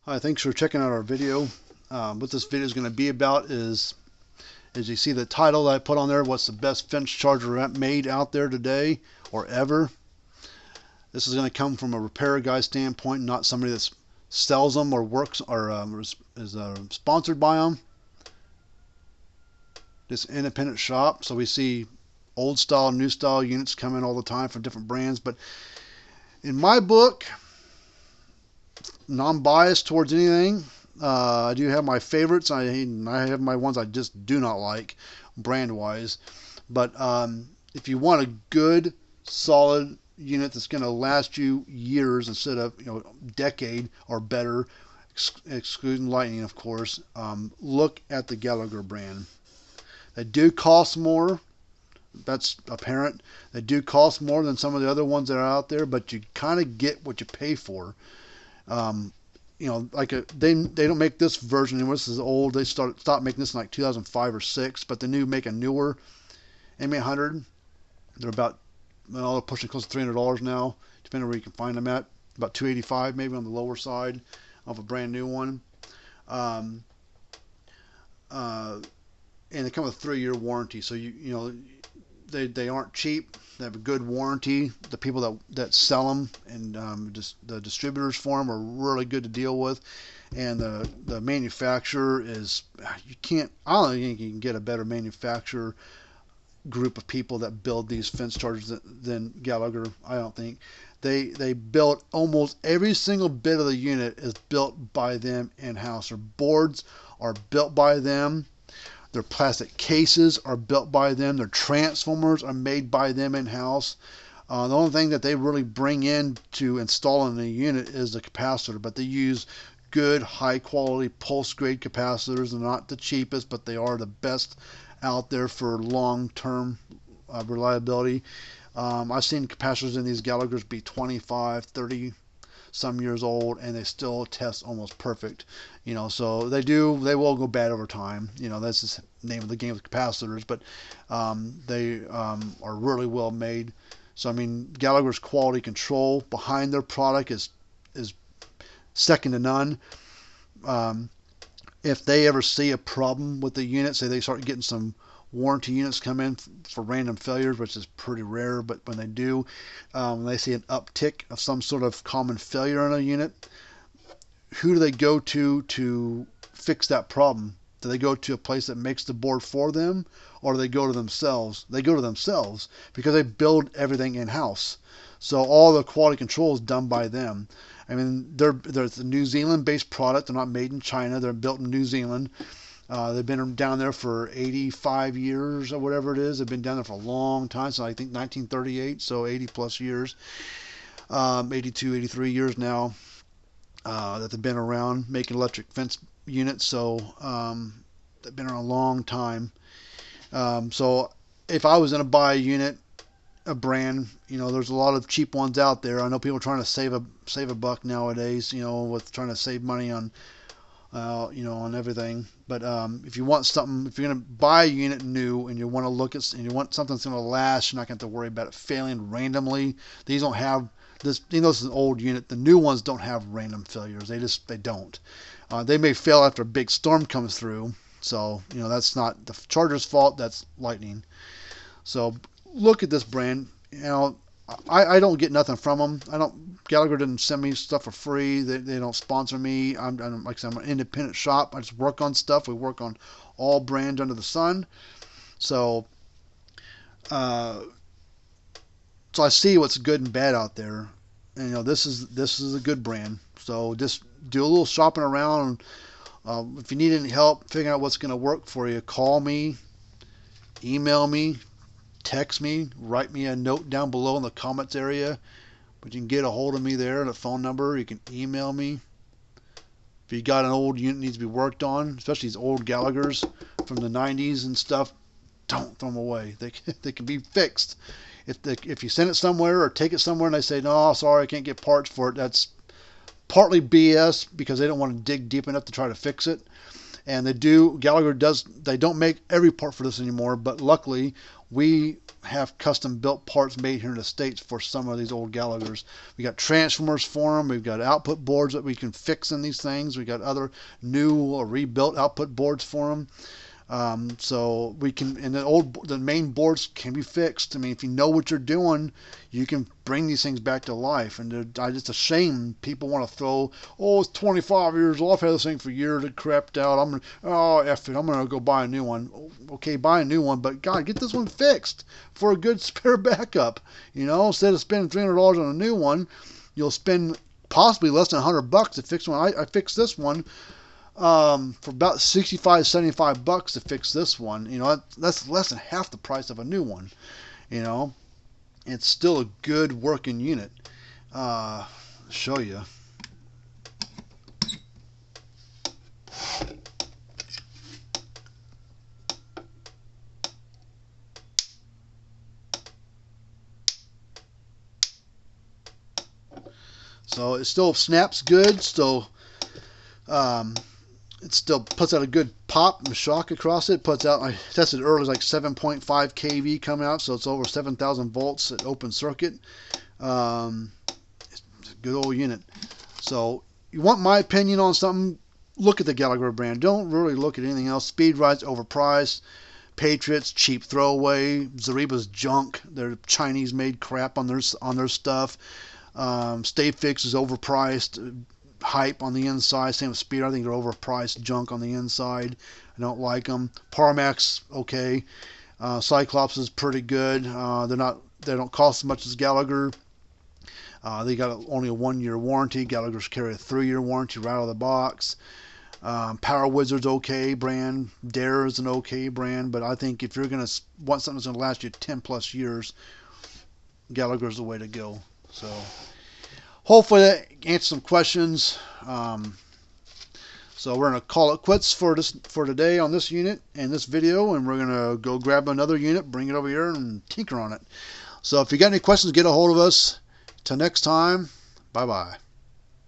Hi, thanks for checking out our video. What this video is going to be about is, as you see the title that I put on there, what's the best fence charger made out there today or ever. This is going to come from a repair guy standpoint, not somebody that sells them or works or is sponsored by them. This independent shop. So we see old style, new style units come in all the time from different brands. But in my book, non-biased towards anything, I do have my favorites. I have my ones I just do not like, brand-wise. But if you want a good, solid unit that's going to last you years instead of decade or better, excluding lightning, of course, look at the Gallagher brand. They do cost more. That's apparent. They do cost more than some of the other ones that are out there, but you kind of get what you pay for. They don't make this version anymore. This is old. They stopped making this in like 2005 or 6, but they make a newer M800. They're about, well, they're pushing close to $300 now, depending on where you can find them at. About $285 maybe on the lower side of a brand new one. And they come with a 3-year warranty, so they aren't cheap. They have a good warranty. The people that sell them and just the distributors for them are really good to deal with. And the manufacturer is, I don't think you can get a better manufacturer group of people that build these fence chargers than Gallagher. I don't think. They built almost every single bit of the unit is built by them in-house. Their boards are built by them. Their plastic cases are built by them. Their transformers are made by them in-house. The only thing that they really bring in to install in the unit is the capacitor, but they use good, high-quality pulse-grade capacitors. They're not the cheapest, but they are the best out there for long-term reliability. I've seen capacitors in these Gallaghers be 25, 30 some years old, and they still test almost perfect. So they will go bad over time. That's the name of the game with capacitors, but they are really well made. So I mean, Gallagher's quality control behind their product is second to none. If they ever see a problem with the unit, say they start getting some warranty units come in for random failures, which is pretty rare, but when they do, they see an uptick of some sort of common failure in a unit, who do they go to fix that problem? Do they go to a place that makes the board for them, or do they go to themselves? They go to themselves because they build everything in-house. So all the quality control is done by them. I mean, they're a New Zealand-based product. They're not made in China. They're built in New Zealand. They've been down there for 85 years or whatever it is. They've been down there for a long time, so I think 1938, so 80 plus years, 82, 83 years now that they've been around making electric fence units. So they've been around a long time. So if I was going to buy a unit, a brand, there's a lot of cheap ones out there. I know people are trying to save a buck nowadays, with trying to save money on on everything. But if you want something, if you're going to buy a unit new and you want to look at, and you want something that's going to last, you're not going to have to worry about it failing randomly. These don't have this. This is an old unit. The new ones don't have random failures. They don't. They may fail after a big storm comes through. So that's not the charger's fault. That's lightning. So look at this brand. I don't get nothing from them. Gallagher didn't send me stuff for free. They don't sponsor me. I'm like I said, I'm an independent shop. I just work on stuff. We work on all brands under the sun. So, so I see what's good and bad out there. And this is a good brand. So just do a little shopping around. If you need any help figuring out what's going to work for you, call me, email me, text me, write me a note down below in the comments area. But you can get a hold of me there, the phone number. You can email me. If you got an old unit that needs to be worked on, especially these old Gallaghers from the 90s and stuff, don't throw them away. They can be fixed. If you send it somewhere or take it somewhere and they say, no, sorry, I can't get parts for it, that's partly BS because they don't want to dig deep enough to try to fix it. And Gallagher they don't make every part for this anymore, but luckily we have custom built parts made here in the States for some of these old Gallaghers. We got transformers for them. We've got output boards that we can fix in these things. We got other new or rebuilt output boards for them. So we can, and the main boards can be fixed. I mean, if you know what you're doing, you can bring these things back to life. And it's a shame people want to throw, oh, it's 25 years old. I've had this thing for years. It crapped out. F it. I'm gonna go buy a new one. Okay, buy a new one, but God, get this one fixed for a good spare backup. You know, instead of spending $300 on a new one, you'll spend possibly less than $100 to fix one. I fixed this one for about 65, 75 bucks to fix this one. You know, that's less than half the price of a new one. You know, it's still a good working unit. Show you. So it still snaps good. It still puts out a good pop and shock across it. Puts out, I tested earlier, like 7.5 kV coming out, so it's over 7,000 volts at open circuit. It's a good old unit. So you want my opinion on something, look at the Gallagher brand. Don't really look at anything else. Speed Ride's overpriced. Patriots, cheap throwaway. Zariba's junk. They're Chinese made crap on their stuff. Stay Fix is overpriced. Hype on the inside. Same with Speed. I think they're overpriced junk on the inside. I don't like them. Parmak's okay. Cyclops is pretty good. They don't cost as much as Gallagher. They got only a 1-year warranty. Gallagher's carry a 3-year warranty right out of the box. Power Wizard's okay brand. Dare is an okay brand, but I think if you're gonna want something that's gonna last you 10+ years, Gallagher's the way to go. So hopefully that answers some questions. So we're going to call it quits for today on this unit and this video, and we're going to go grab another unit, bring it over here, and tinker on it. So if you got any questions, get a hold of us. Till next time, bye-bye.